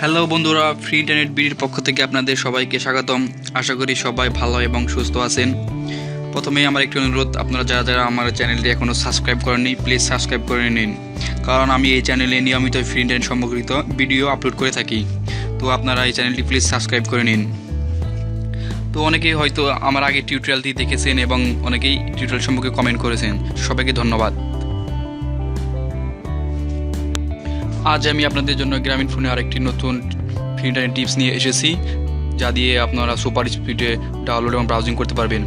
Hello বন্ধুরা, free internet বিডির পক্ষ থেকে আপনাদের সবাইকে স্বাগতম। আশা করি সবাই ভালো এবং সুস্থ আছেন। প্রথমেই আমার একটি অনুরোধ, আপনারা যারা যারা আমার চ্যানেলটি এখনও সাবস্ক্রাইব করেননি প্লিজ সাবস্ক্রাইব করে নিন, কারণ আমি এই চ্যানেলে নিয়মিত ফ্রি ইন্টারনেট সম্পর্কিত ভিডিও আপলোড করে থাকি। তো আপনারা এই চ্যানেলটি প্লিজ সাবস্ক্রাইব করে নিন। তো অনেকেই হয়তো আমার আগে টিউটোরিয়ালটি দেখেছেন এবং অনেকেই টিউটোরিয়াল সম্পর্কে কমেন্ট করেছেন, সবাইকে ধন্যবাদ। আজ আমি আপনাদের জন্য গ্রামীণ ফোনে আরেকটি নতুন ফ্রি ইন্টারনেট টিপস নিয়ে এসেছি, যা দিয়ে আপনারা সুপার স্পিডে ডাউনলোড এবং ব্রাউজিং করতে পারবেন।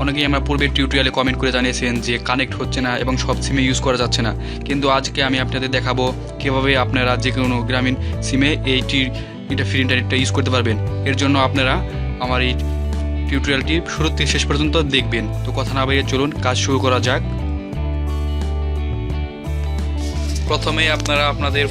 অনেকেই আমার পূর্বের টিউটোরিয়ালে কমেন্ট করে জানিয়েছেন যে কানেক্ট হচ্ছে না এবং সব সিমে ইউজ করা যাচ্ছে না, কিন্তু আজকে আমি আপনাদের দেখাবো কীভাবে আপনারা যে কোনো গ্রামীণ সিমে এটা ফ্রি ইন্টারনেটটা ইউজ করতে পারবেন। এর জন্য আপনারা আমার এই টিউটোরিয়ালটি শুরু থেকে শেষ পর্যন্ত দেখবেন। তো কথা না বাড়িয়ে চলুন কাজ শুরু করা যাক। প্রথমে আপনারা আপনাদের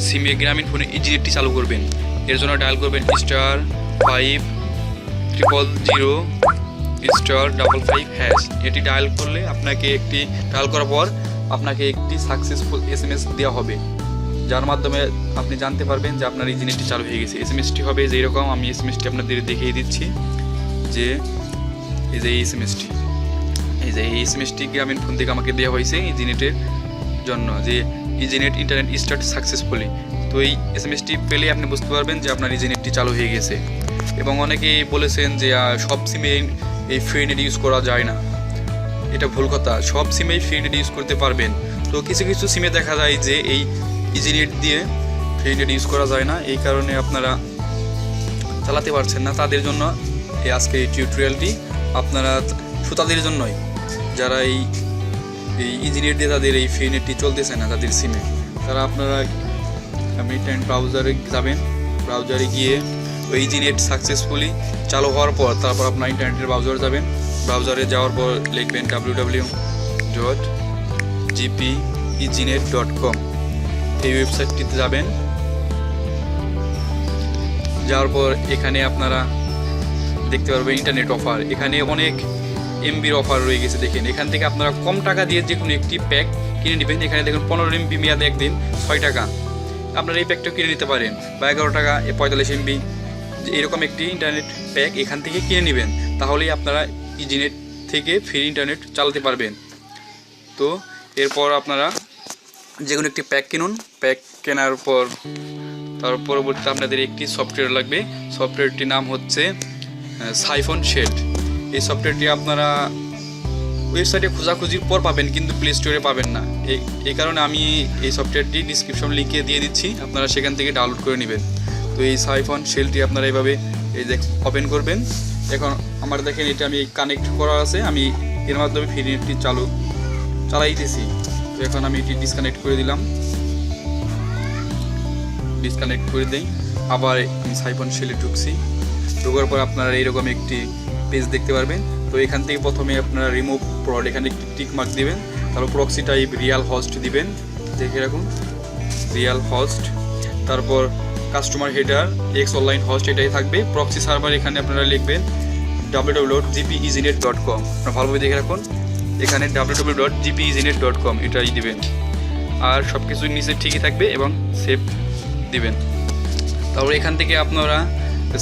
সিমে গ্রামীণ ফোনে ইজিনেটটি চালু করবেন। এর জন্য ডায়াল করবেন *500*55#। এটি ডায়াল করলে ডায়াল করার পর আপনাকে একটি সাকসেসফুল SMS দেওয়া হবে, যার মাধ্যমে আপনি জানতে পারবেন যে আপনার ইজিনেটটি চালু হয়ে গেছে। SMSটি হবে যেরকম, আমি SMSটি আপনাদের দেখিয়ে দিচ্ছি। যে এই যে এই SMSটি গ্রামীণ ফোন থেকে আমাকে দেওয়া হয়েছে ইজিনেটের জন্য, যে ইজিনেট ইন্টারনেট স্টার্ট সাকসেসফুলি। তো এই SMSটি পেলে আপনি বুঝতে পারবেন যে আপনার ইজিনেটটি চালু হয়ে গেছে। এবং অনেকেই বলেছেন যে সব সিমে এই ফ্রি নেট ইউজ করা যায় না। এটা ভুল কথা, সব সিমেই ফ্রি নেট ইউজ করতে পারবেন। তো কিছু কিছু সিমে দেখা যায় যে এই ইজিনেট দিয়ে ফ্রি নেট ইউজ করা যায় না, এই কারণে আপনারা চালাতে পারছেন না। তাদের জন্য আজকে এই টিউটোরিয়ালটি আপনারা তাদের জন্যই, যারা এই ইজিনেট দিয়ে তাদের এই ফ্রি নেটটি চলতেছে না তাদের সিমে। তারা আপনারা ইন্টারনেট ব্রাউজারে যাবেন, ব্রাউজারে গিয়ে ওই ইজিনেট সাকসেসফুলি চালু হওয়ার পর তারপর আপনার ইন্টারনেটের ব্রাউজারে যাবেন। ব্রাউজারে যাওয়ার পর লিখবেন www.gpeginet.com। এই ওয়েবসাইটটিতে যাবেন। যাওয়ার পর এখানে আপনারা দেখতে পারবেন ইন্টারনেট অফার। এখানে অনেক MBর অফার রয়ে গেছে। দেখেন, এখান থেকে আপনারা কম টাকা দিয়ে যে কোনো একটি প্যাক কিনে নেবেন। এখানে দেখুন 15 MB মেয়াদে একদিন 6 টাকা। আপনারা এই প্যাকটাও কিনে নিতে পারেন, বা 11 টাকা 45 MB এরকম একটি ইন্টারনেট প্যাক এখান থেকে কিনে নেবেন। তাহলেই আপনারা ইজিনেট থেকে ফ্রি ইন্টারনেট চালাতে পারবেন। তো এরপর আপনারা যে কোনো একটি প্যাক কিনুন। প্যাক কেনার পর তার পরবর্তীতে আপনাদের একটি সফটওয়্যার লাগবে। সফটওয়্যারটির নাম হচ্ছে সাইফন শেল্ড। এই সফটওয়্যারটি আপনারা ওয়েবসাইটে খোঁজাখুঁজির পর পাবেন, কিন্তু প্লে স্টোরে পাবেন না। এই কারণে আমি এই সফটওয়্যারটি ডিসক্রিপশন লিঙ্কে দিয়ে দিচ্ছি, আপনারা সেখান থেকে ডাউনলোড করে নেবেন। তো এই সাইফন শেলটি আপনারা এইভাবে ওপেন করবেন। এখন আমার দেখেন এটা আমি কানেক্ট করা আছে, আমি এর মাধ্যমে ফ্রি নেটটি চালাইতেছি। তো এখন আমি এটি ডিসকানেক্ট করে দিলাম। ডিসকানেক্ট করে দিই, আবার আমি সাইফন শেলে ঢোকার পর আপনারা এইরকম একটি পেজ দেখতে পারবেন। তো এখান থেকে প্রথমে আপনারা রিমুভ প্রড, এখানে একটি টিক মার্ক দিবেন। তারপর প্রক্সি টাইপ রিয়াল হোস্ট দিবেন, দেখে রাখুন রিয়াল হোস্ট। তারপর customer header x online host এটাই থাকবে। প্রক্সি সার্ভার এখানে আপনারা লিখবেন www.gpeginet.com। আপনারা ভালোভাবে দেখে রাখুন, এখানে www.gpeginet.com এটাই দিবেন। আর সব কিছু নিচে ঠিকই থাকবে এবং সেভ দিবেন। তারপর এখান থেকে আপনারা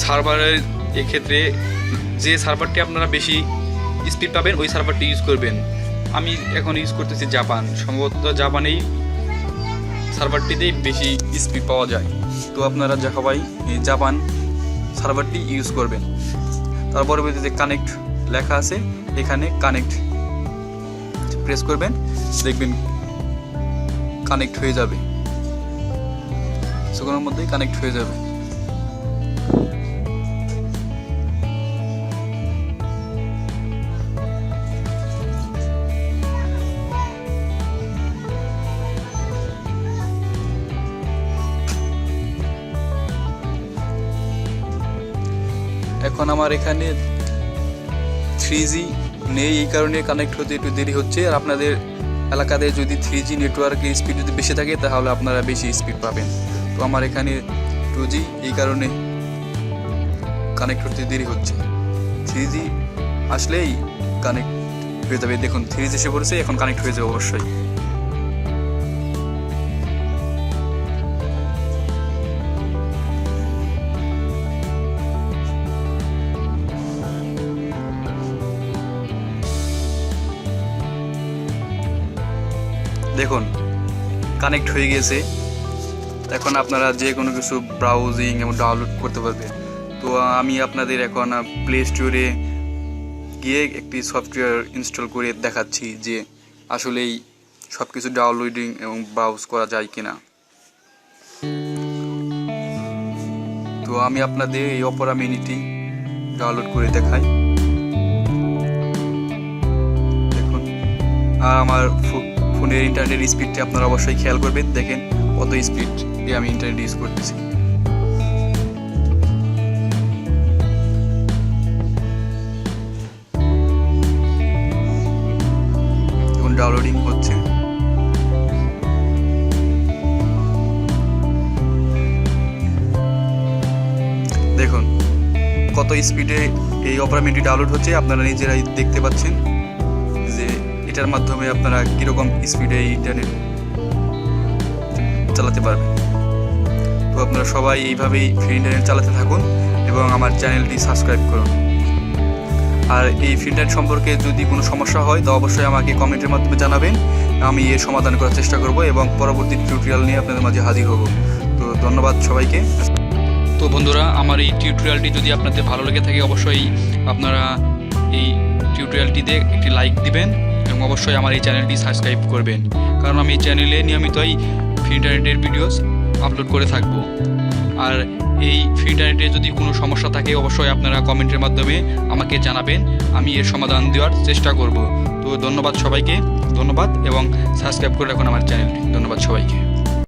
সার্ভারের এক্ষেত্রে যে সার্ভারটি আপনারা বেশি স্পিড পাবেন ওই সার্ভারটি ইউজ করবেন। আমি এখন ইউজ করতেছি জাপান, সম্ভবত জাপানেই সার্ভারটিতেই বেশি স্পিড পাওয়া যায়। তো আপনারা সবাই এই জাপান সার্ভারটি ইউজ করবেন। তারপরে যে কানেক্ট লেখা আছে, এখানে কানেক্ট প্রেস করবেন, দেখবেন কানেক্ট হয়ে যাবে, কিছুক্ষণের মধ্যেই কানেক্ট হয়ে যাবে। এখন আমার এখানে 3G নেই, এই কারণে কানেক্ট হতে একটু দেরি হচ্ছে। আর আপনাদের এলাকাতে যদি 3G নেটওয়ার্কের স্পিড যদি বেশি থাকে তাহলে আপনারা বেশি স্পিড পাবেন। তো আমার এখানে 2G, এই কারণে কানেক্ট হতে দেরি হচ্ছে। 3G আসলেই কানেক্ট হয়ে যাবে। দেখুন 3G এসে পড়েছে, এখন কানেক্ট হয়ে যাবে অবশ্যই। দেখুন কানেক্ট হয়ে গেছে। এখন আপনারা যে কোনো কিছু ব্রাউজিং এবং ডাউনলোড করতে পারবেন। তো আমি আপনাদের এখন প্লে স্টোরে গিয়ে একটি সফটওয়্যার ইনস্টল করে দেখাচ্ছি যে আসলেই সব কিছু ডাউনলোডিং এবং ব্রাউজ করা যায় কিনা। তো আমি আপনাদের এই অপেরা মিনিটি ডাউনলোড করে দেখাই। দেখুন, আর আমার ফোনের ইন্টারনেট স্পিডটি আপনারা অবশ্যই খেয়াল করবেন। দেখেন কত স্পিড দিয়ে আমি ইন্টারনেট ইউজ করতেছি। এখন ডাউনলোডিং হচ্ছে। দেখুন কত স্পিডে এই অপেরা মিনিটি ডাউনলোড হচ্ছে, আপনারা নিজেরাই দেখতে পাচ্ছেন যে এটার মাধ্যমে আপনারা কীরকম স্পিডে ইন্টারনেট চালাতে পারবেন। তো আপনারা সবাই এইভাবেই ফ্রি ইন্টারনেট চালাতে থাকুন এবং আমার চ্যানেলটি সাবস্ক্রাইব করুন। আর এই ফ্রি ইন্টারনেট সম্পর্কে যদি কোনো সমস্যা হয় তো অবশ্যই আমাকে কমেন্টের মাধ্যমে জানাবেন, আমি এর সমাধান করার চেষ্টা করব এবং পরবর্তী টিউটোরিয়াল নিয়ে আপনাদের মাঝে হাজির হব। তো ধন্যবাদ সবাইকে। তো বন্ধুরা, আমার এই টিউটোরিয়ালটি যদি আপনাদের ভালো লেগে থাকে অবশ্যই আপনারা এই টিউটোরিয়ালটিতে একটি লাইক দিবেন এবং অবশ্যই আমার এই চ্যানেলটি সাবস্ক্রাইব করবেন, কারণ আমি এই চ্যানেলে নিয়মিতই ফ্রি ইন্টারনেটের ভিডিওস আপলোড করে থাকব। আর এই ফ্রি ইন্টারনেটে যদি কোনো সমস্যা থাকে অবশ্যই আপনারা কমেন্টের মাধ্যমে আমাকে জানাবেন, আমি এর সমাধান দেওয়ার চেষ্টা করব। তো ধন্যবাদ সবাইকে, ধন্যবাদ এবং সাবস্ক্রাইব করে রাখুন আমার চ্যানেলটি। ধন্যবাদ সবাইকে।